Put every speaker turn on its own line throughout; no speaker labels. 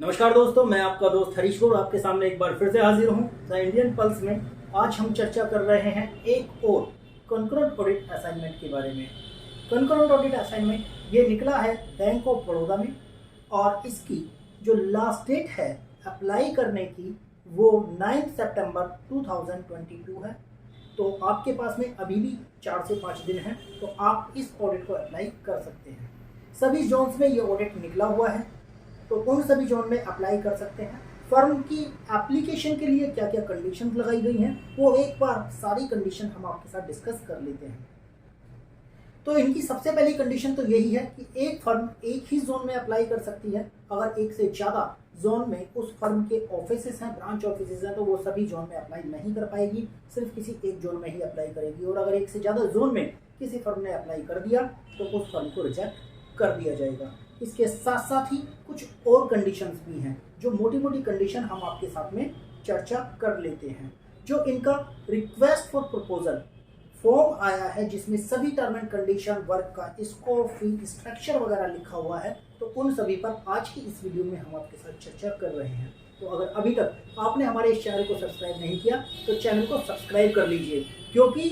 नमस्कार दोस्तों, मैं आपका दोस्त हरीश गौड़ आपके सामने एक बार फिर से हाजिर हूँ द इंडियन पल्स में। आज हम चर्चा कर रहे हैं एक और कंकरेंट ऑडिट असाइनमेंट के बारे में। कंकरेंट ऑडिट असाइनमेंट ये निकला है बैंक ऑफ बड़ौदा में और इसकी जो लास्ट डेट है अप्लाई करने की वो 9 सितंबर 2022 है। तो आपके पास में अभी भी 4 से 5 दिन हैं, तो आप इस ऑडिट को अप्लाई कर सकते हैं। सभी जोन्स में ये ऑडिट निकला हुआ है, तो उन सभी जोन में अप्लाई कर सकते हैं। फर्म की एप्लीकेशन के लिए क्या क्या कंडीशन लगाई गई हैं वो एक बार सारी कंडीशन हम आपके साथ डिस्कस कर लेते हैं। तो इनकी सबसे पहली कंडीशन तो यही है कि एक फर्म एक ही जोन में अप्लाई कर सकती है। अगर एक से ज़्यादा जोन में उस फर्म के ऑफिसेस हैं, ब्रांच ऑफिसेस हैं, तो वो सभी जोन में अप्लाई नहीं कर पाएगी, सिर्फ किसी एक जोन में ही अप्लाई करेगी। और अगर एक से ज़्यादा जोन में किसी फर्म ने अप्लाई कर दिया तो उस फर्म को रिजेक्ट कर दिया जाएगा। इसके साथ साथ ही कुछ और कंडीशंस भी हैं, जो मोटी मोटी कंडीशन हम आपके साथ में चर्चा कर लेते हैं। जो इनका रिक्वेस्ट फॉर प्रपोजल फॉर्म आया है जिसमें सभी टर्म एंड कंडीशन, वर्क का स्कोप, फी स्ट्रक्चर वगैरह लिखा हुआ है, तो उन सभी पर आज की इस वीडियो में हम आपके साथ चर्चा कर रहे हैं। तो अगर अभी तक आपने हमारे इस चैनल को सब्सक्राइब नहीं किया तो चैनल को सब्सक्राइब कर लीजिए, क्योंकि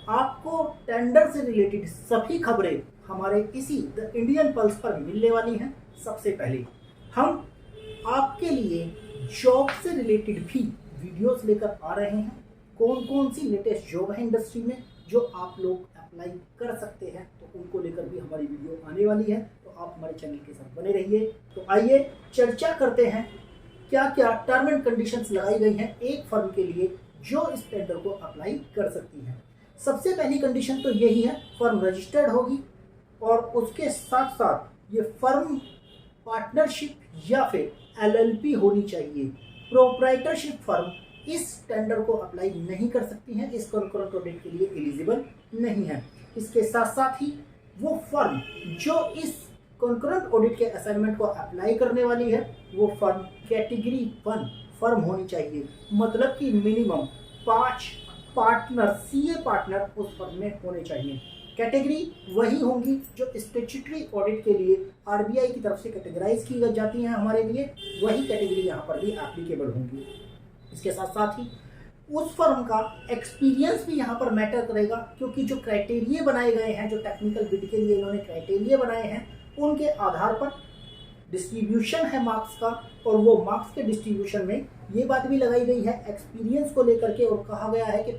आपको टेंडर से रिलेटेड सभी खबरें हमारे इसी द इंडियन पल्स पर मिलने वाली हैं। सबसे पहले हम आपके लिए जॉब से रिलेटेड भी वीडियोस लेकर आ रहे हैं। कौन कौन सी लेटेस्ट जॉब है इंडस्ट्री में जो आप लोग अप्लाई कर सकते हैं, तो उनको लेकर भी हमारी वीडियो आने वाली है। तो आप हमारे चैनल के साथ बने रहिए। तो आइए चर्चा करते हैं क्या क्या टर्म एंड कंडीशंस लगाई गई हैं एक फर्म के लिए जो इस टेंडर को अप्लाई कर सकती है। सबसे पहली कंडीशन तो यही है, फर्म रजिस्टर्ड होगी और उसके साथ साथ ये फर्म पार्टनरशिप या फिर एलएलपी होनी चाहिए। प्रोप्राइटरशिप फर्म इस टेंडर को अप्लाई नहीं कर सकती हैं, इस कंकरेंट ऑडिट के लिए एलिजिबल नहीं है। इसके साथ साथ ही वो फर्म जो इस कंकरेंट ऑडिट के असाइनमेंट को अप्लाई करने वाली है वो फर्म कैटेगरी 1 फर्म होनी चाहिए। मतलब कि मिनिमम 5 पार्टनर, सीए पार्टनर उस फर्म में होने चाहिए। कैटेगरी वही होंगी जो स्टैट्यूटरी ऑडिट के लिए आरबीआई की तरफ से कैटेगराइज की जाती हैं हमारे लिए, वही कैटेगरी यहाँ पर भी एप्लीकेबल होंगी। इसके साथ साथ ही उस फर्म का एक्सपीरियंस भी यहाँ पर मैटर करेगा, क्योंकि जो क्राइटेरिया बनाए गए हैं, जो टेक्निकल बिड के लिए इन्होंने क्राइटेरिया बनाए हैं, उनके आधार पर डिस्ट्रीब्यूशन है मार्क्स का। और वो मार्क्स के डिस्ट्रीब्यूशन में ये बात भी लगाई गई है एक्सपीरियंस को लेकर के, और कहा गया है कि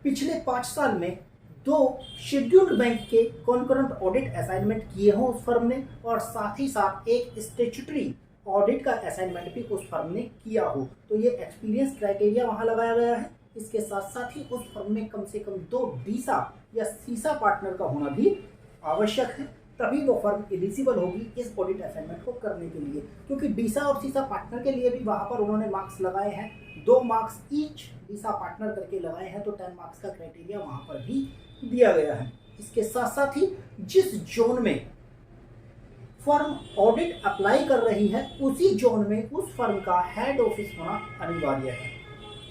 पिछले 5 साल में 2 शेड्यूल्ड बैंक के कंकरेंट ऑडिट असाइनमेंट किए हों उस फर्म ने, और साथ ही साथ एक स्टैट्यूटरी ऑडिट का असाइनमेंट भी उस फर्म ने किया हो। तो ये एक्सपीरियंस क्राइटेरिया वहाँ लगाया गया है। इसके साथ साथ ही उस फर्म में कम से कम 2 डीसा या सीसा पार्टनर का होना भी आवश्यक है, तभी वो फर्म एलिजिबल होगी इस ऑडिट असाइनमेंट को करने के लिए। क्योंकि डीसा और सीसा पार्टनर के लिए भी वहाँ पर उन्होंने मार्क्स लगाए हैं, 2 मार्क्स ईच डीसा पार्टनर करके लगाए हैं, तो 10 मार्क्स का क्राइटेरिया वहाँ पर भी दिया गया है। इसके साथ साथ ही जिस जोन में फर्म ऑडिट अप्लाई कर रही है उसी जोन में उस फर्म का हेड ऑफिस होना अनिवार्य है।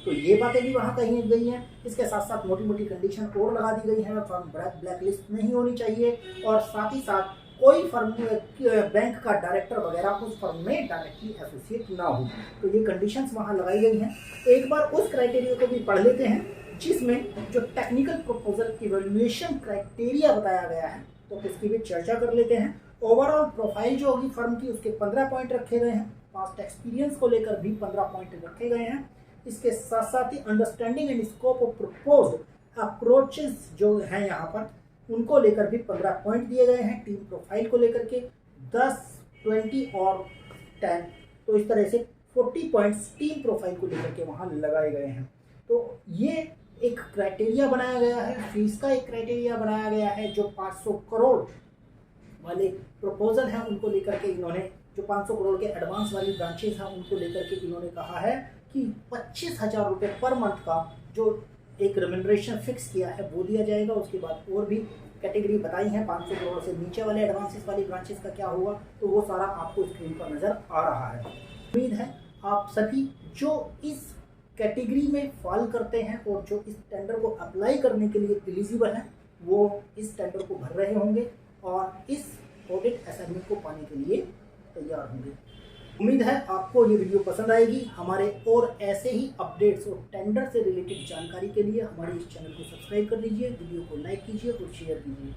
तो ये बातें भी वहाँ कही गई हैं। इसके साथ साथ मोटी मोटी कंडीशन और लगा दी गई है, फर्म ब्लैक लिस्ट नहीं होनी चाहिए, और साथ ही साथ कोई फर्म बैंक का डायरेक्टर वगैरह उस फर्म में डायरेक्टली एसोसिएट ना हो। तो ये कंडीशंस वहाँ लगाई गई हैं। एक बार उस क्राइटेरिया को भी पढ़ लेते हैं जिसमें जो टेक्निकल प्रपोजल इवैल्यूएशन क्राइटेरिया बताया गया है, तो इसकी भी चर्चा कर लेते हैं। ओवरऑल प्रोफाइल जो होगी फर्म की उसके 15 पॉइंट रखे गए हैं। पास्ट एक्सपीरियंस को लेकर भी 15 पॉइंट रखे गए हैं। इसके साथ साथ ही understanding and scope of proposed approaches जो हैं यहाँ पर उनको लेकर भी 15 पॉइंट दिए गए हैं। टीम प्रोफाइल को लेकर के 10, 20 और 10, तो इस तरह से 40 पॉइंट्स टीम प्रोफाइल को लेकर के वहाँ लगाए गए हैं। तो ये एक क्राइटेरिया बनाया गया है। फीस का एक क्राइटेरिया बनाया गया है। जो 500 करोड़ वाले प्रपोजल हैं उनको लेकर के इन्होंने, जो 500 करोड़ के एडवांस वाली ब्रांचेस हैं उनको लेकर के इन्होंने कहा है कि 25,000 रुपये पर मंथ का जो एक रेम्यूनरेशन फिक्स किया है वो दिया जाएगा। उसके बाद और भी कैटेगरी बताई हैं 500 करोड़ से नीचे वाले एडवांसेस वाली ब्रांचेस का क्या होगा, तो वो सारा आपको स्क्रीन पर नज़र आ रहा है। उम्मीद है आप सभी जो इस कैटेगरी में फॉल करते हैं और जो इस टेंडर को अप्लाई करने के लिए एलिजिबल हैं वो इस टेंडर को भर रहे होंगे और इस ऑडिट असाइनमेंट को पाने के लिए तैयार होंगे। उम्मीद है आपको ये वीडियो पसंद आएगी। हमारे और ऐसे ही अपडेट्स और टेंडर से रिलेटेड जानकारी के लिए हमारे इस चैनल को सब्सक्राइब कर लीजिए, वीडियो को लाइक कीजिए और शेयर कीजिए।